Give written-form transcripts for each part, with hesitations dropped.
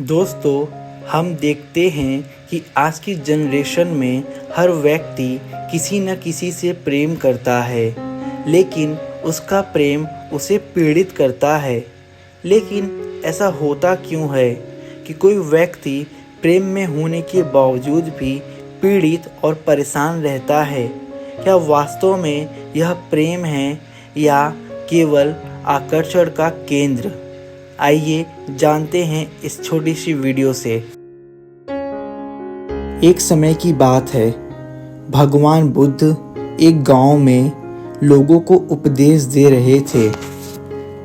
दोस्तों, हम देखते हैं कि आज की जनरेशन में हर व्यक्ति किसी न किसी से प्रेम करता है, लेकिन उसका प्रेम उसे पीड़ित करता है। लेकिन ऐसा होता क्यों है कि कोई व्यक्ति प्रेम में होने के बावजूद भी पीड़ित और परेशान रहता है? क्या वास्तव में यह प्रेम है या केवल आकर्षण का केंद्र? आइए जानते हैं इस छोटी सी वीडियो से। एक समय की बात है, भगवान बुद्ध एक गांव में लोगों को उपदेश दे रहे थे।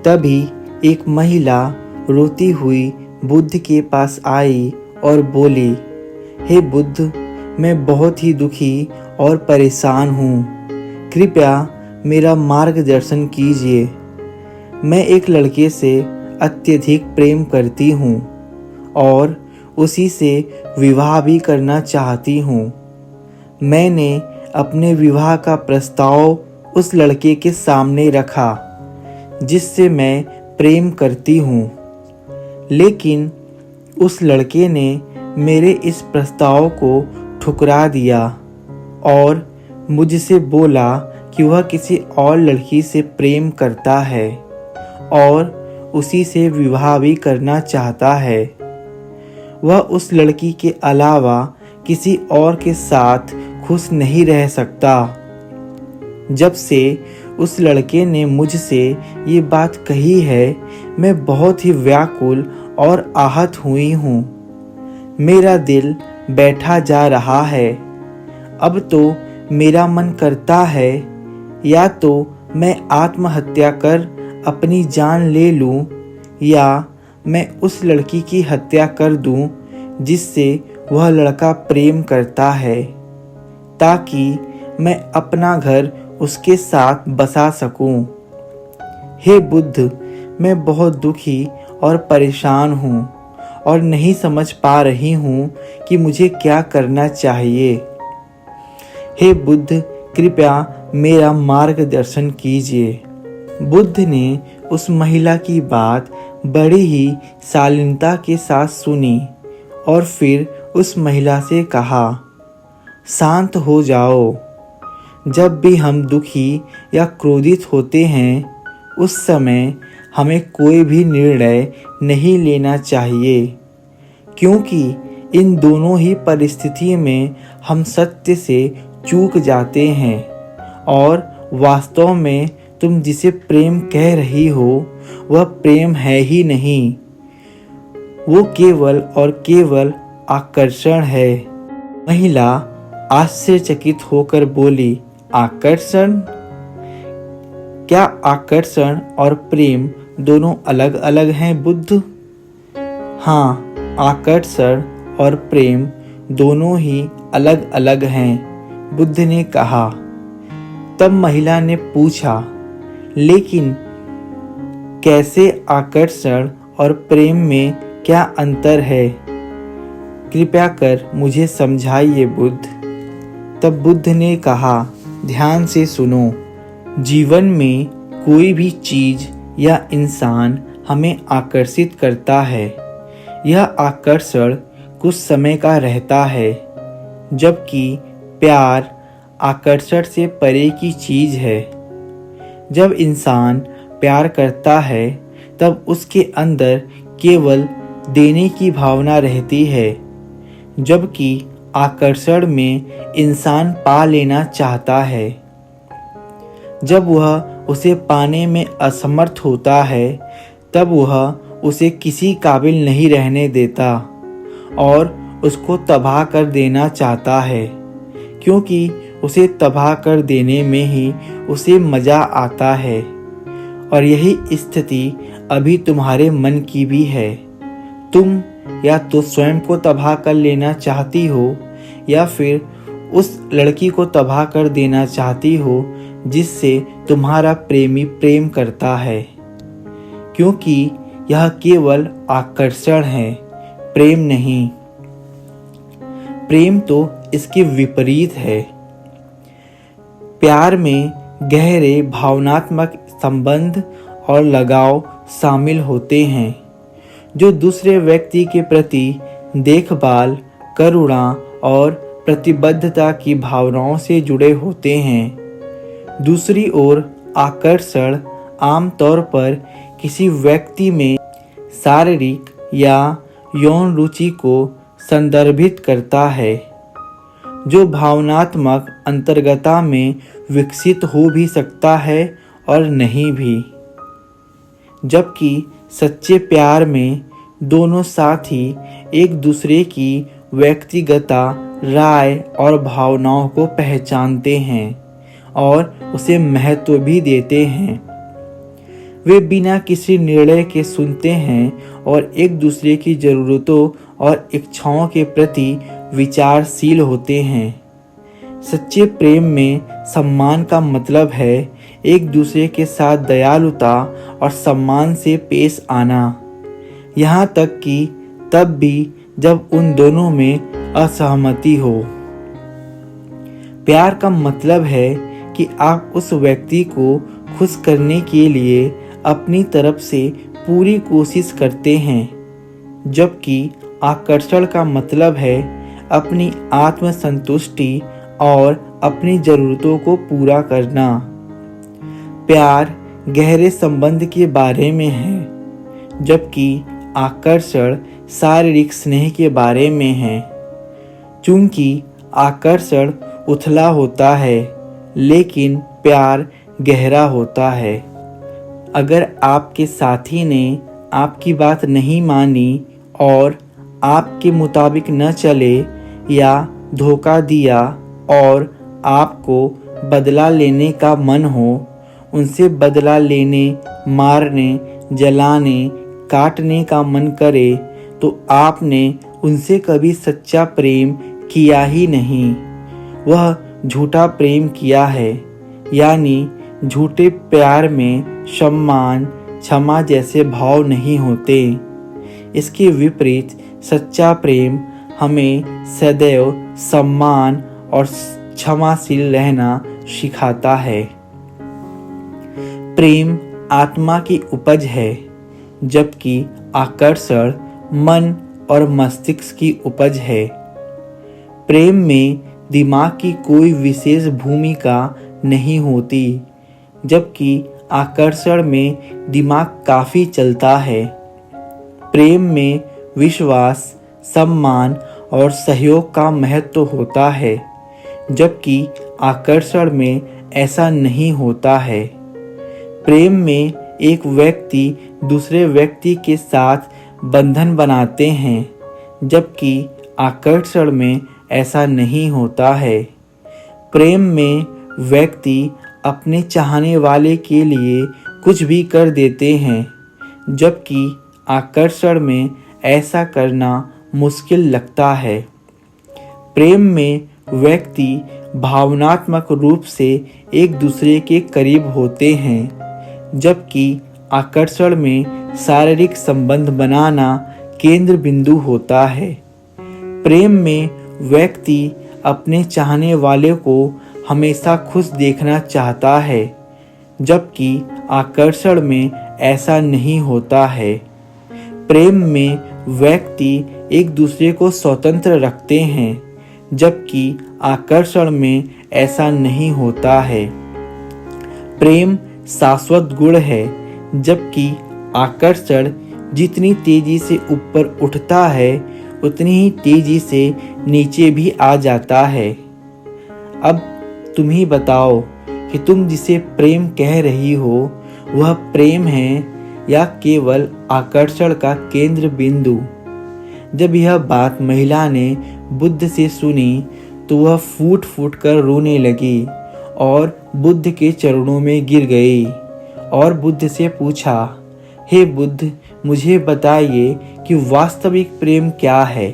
तभी एक महिला रोती हुई बुद्ध के पास आई और बोली, हे बुद्ध, मैं बहुत ही दुखी और परेशान हूँ। कृपया मेरा मार्गदर्शन कीजिए। मैं एक लड़के से अत्यधिक प्रेम करती हूँ और उसी से विवाह भी करना चाहती हूँ। मैंने अपने विवाह का प्रस्ताव उस लड़के के सामने रखा जिससे मैं प्रेम करती हूँ, लेकिन उस लड़के ने मेरे इस प्रस्ताव को ठुकरा दिया और मुझसे बोला कि वह किसी और लड़की से प्रेम करता है और उसी से विवाह भी करना चाहता है। वह उस लड़की के अलावा किसी और के साथ खुश नहीं रह सकता। जब से उस लड़के ने मुझसे ये बात कही है, मैं बहुत ही व्याकुल और आहत हुई हूँ। मेरा दिल बैठा जा रहा है। अब तो मेरा मन करता है या तो मैं आत्महत्या कर अपनी जान ले लूं या मैं उस लड़की की हत्या कर दूं जिससे वह लड़का प्रेम करता है, ताकि मैं अपना घर उसके साथ बसा सकूं। हे बुद्ध, मैं बहुत दुखी और परेशान हूं और नहीं समझ पा रही हूं कि मुझे क्या करना चाहिए। हे बुद्ध, कृपया मेरा मार्गदर्शन कीजिए। बुद्ध ने उस महिला की बात बड़ी ही शालीनता के साथ सुनी और फिर उस महिला से कहा, शांत हो जाओ। जब भी हम दुखी या क्रोधित होते हैं, उस समय हमें कोई भी निर्णय नहीं लेना चाहिए, क्योंकि इन दोनों ही परिस्थिति में हम सत्य से चूक जाते हैं और वास्तव में तुम जिसे प्रेम कह रही हो वह प्रेम है ही नहीं, वो केवल और केवल आकर्षण है। महिला आश्चर्यचकित होकर बोली, आकर्षण? क्या आकर्षण और प्रेम दोनों अलग अलग हैं बुद्ध? हाँ, आकर्षण और प्रेम दोनों ही अलग अलग हैं, बुद्ध ने कहा। तब महिला ने पूछा, लेकिन कैसे आकर्षण और प्रेम में क्या अंतर है? कृपया कर मुझे समझाइए बुद्ध। तब बुद्ध ने कहा, ध्यान से सुनो। जीवन में कोई भी चीज या इंसान हमें आकर्षित करता है। यह आकर्षण कुछ समय का रहता है, जबकि प्यार आकर्षण से परे की चीज है। जब इंसान प्यार करता है, तब उसके अंदर केवल देने की भावना रहती है, जबकि आकर्षण में इंसान पा लेना चाहता है। जब वह उसे पाने में असमर्थ होता है, तब वह उसे किसी काबिल नहीं रहने देता और उसको तबाह कर देना चाहता है, क्योंकि उसे तबाह कर देने में ही उसे मजा आता है। और यही स्थिति अभी तुम्हारे मन की भी है। तुम या तो स्वयं को तबाह कर लेना चाहती हो या फिर उस लड़की को तबाह कर देना चाहती हो जिससे तुम्हारा प्रेमी प्रेम करता है, क्योंकि यह केवल आकर्षण है, प्रेम नहीं। प्रेम तो इसके विपरीत है। प्यार में गहरे भावनात्मक संबंध और लगाव शामिल होते हैं, जो दूसरे व्यक्ति के प्रति देखभाल, करुणा और प्रतिबद्धता की भावनाओं से जुड़े होते हैं। दूसरी ओर आकर्षण आमतौर पर किसी व्यक्ति में शारीरिक या यौन रुचि को संदर्भित करता है, जो भावनात्मक अंतर्गता में विकसित हो भी सकता है और नहीं भी। जबकि सच्चे प्यार में दोनों साथी एक दूसरे की व्यक्तिगत राय और भावनाओं को पहचानते हैं और उसे महत्व भी देते हैं। वे बिना किसी निर्णय के सुनते हैं और एक दूसरे की ज़रूरतों और इच्छाओं के प्रति विचारशील होते हैं। सच्चे प्रेम में सम्मान का मतलब है एक दूसरे के साथ दयालुता और सम्मान से पेश आना, यहाँ तक कि तब भी जब उन दोनों में असहमति हो। प्यार का मतलब है कि आप उस व्यक्ति को खुश करने के लिए अपनी तरफ से पूरी कोशिश करते हैं, जबकि आकर्षण का मतलब है अपनी आत्मसंतुष्टि और अपनी ज़रूरतों को पूरा करना। प्यार गहरे संबंध के बारे में है, जबकि आकर्षण शारीरिक स्नेह के बारे में है। चूंकि आकर्षण उथला होता है, लेकिन प्यार गहरा होता है। अगर आपके साथी ने आपकी बात नहीं मानी और आपके मुताबिक न चले या धोखा दिया और आपको बदला लेने का मन हो, उनसे बदला लेने, मारने, जलाने, काटने का मन करे, तो आपने उनसे कभी सच्चा प्रेम किया ही नहीं। वह झूठा प्रेम किया है। यानी झूठे प्यार में सम्मान, क्षमा जैसे भाव नहीं होते। इसके विपरीत सच्चा प्रेम हमें सदैव सम्मान और क्षमाशील रहना सिखाता है। प्रेम आत्मा की उपज है, जबकि आकर्षण मन और मस्तिष्क की उपज है। प्रेम में दिमाग की कोई विशेष भूमिका नहीं होती, जबकि आकर्षण में दिमाग काफ़ी चलता है। प्रेम में विश्वास, सम्मान और सहयोग का महत्व होता है, जबकि आकर्षण में ऐसा नहीं होता है। प्रेम में एक व्यक्ति दूसरे व्यक्ति के साथ बंधन बनाते हैं, जबकि आकर्षण में ऐसा नहीं होता है। प्रेम में व्यक्ति अपने चाहने वाले के लिए कुछ भी कर देते हैं, जबकि आकर्षण में ऐसा करना मुश्किल लगता है। प्रेम में व्यक्ति भावनात्मक रूप से एक दूसरे के करीब होते हैं, जबकि आकर्षण में शारीरिक संबंध बनाना केंद्र बिंदु होता है। प्रेम में व्यक्ति अपने चाहने वाले को हमेशा खुश देखना चाहता है, जबकि आकर्षण में ऐसा नहीं होता है। प्रेम में व्यक्ति एक दूसरे को स्वतंत्र रखते हैं, जबकि आकर्षण में ऐसा नहीं होता है। प्रेम शाश्वत गुण है, जबकि आकर्षण जितनी तेजी से ऊपर उठता है, उतनी ही तेजी से नीचे भी आ जाता है। अब तुम ही बताओ कि तुम जिसे प्रेम कह रही हो, वह प्रेम है या केवल आकर्षण का केंद्र बिंदु। जब यह बात महिला ने बुद्ध से सुनी, तो वह फूट फूट कर रोने लगी और बुद्ध के चरणों में गिर गई और बुद्ध से पूछा, हे बुद्ध, मुझे बताइए कि वास्तविक प्रेम क्या है।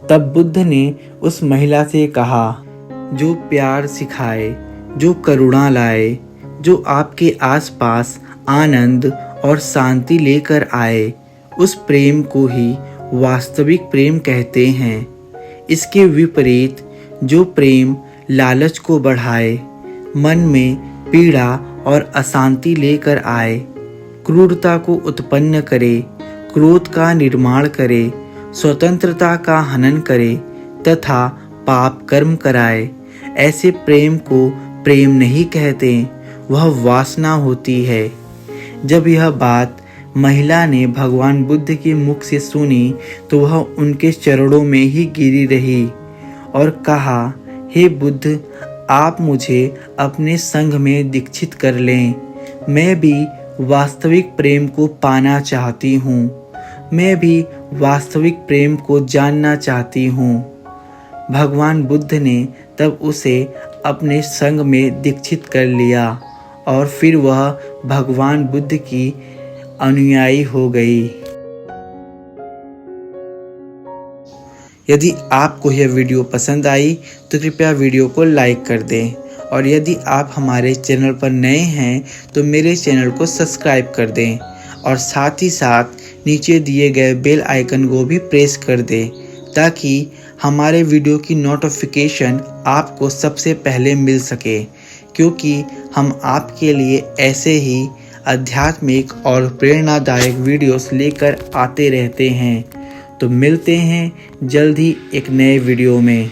तब बुद्ध ने उस महिला से कहा, जो प्यार सिखाए, जो करुणा लाए, जो आपके आसपास आनंद और शांति लेकर आए, उस प्रेम को ही वास्तविक प्रेम कहते हैं। इसके विपरीत जो प्रेम लालच को बढ़ाए, मन में पीड़ा और अशांति लेकर आए, क्रूरता को उत्पन्न करे, क्रोध का निर्माण करे, स्वतंत्रता का हनन करे तथा पाप कर्म कराए। ऐसे प्रेम को प्रेम नहीं कहते, वह वासना होती है। जब यह बात महिला ने भगवान बुद्ध के मुख से सुनी तो वह उनके चरणों में ही गिरी रही और कहा, हे बुद्ध, आप मुझे अपने संग में दीक्षित कर लें। मैं भी वास्तविक प्रेम को पाना चाहती हूँ। मैं भी वास्तविक प्रेम को जानना चाहती हूँ। भगवान बुद्ध ने तब उसे अपने संग में दीक्षित कर लिया और फिर वह भगवान बुद्ध की अनुयायी हो गई। यदि आपको यह वीडियो पसंद आई तो कृपया वीडियो को लाइक कर दें और यदि आप हमारे चैनल पर नए हैं तो मेरे चैनल को सब्सक्राइब कर दें और साथ ही साथ नीचे दिए गए बेल आइकन को भी प्रेस कर दें ताकि हमारे वीडियो की नोटिफिकेशन आपको सबसे पहले मिल सके, क्योंकि हम आपके लिए ऐसे ही आध्यात्मिक और प्रेरणादायक वीडियोस लेकर आते रहते हैं। तो मिलते हैं जल्द ही एक नए वीडियो में।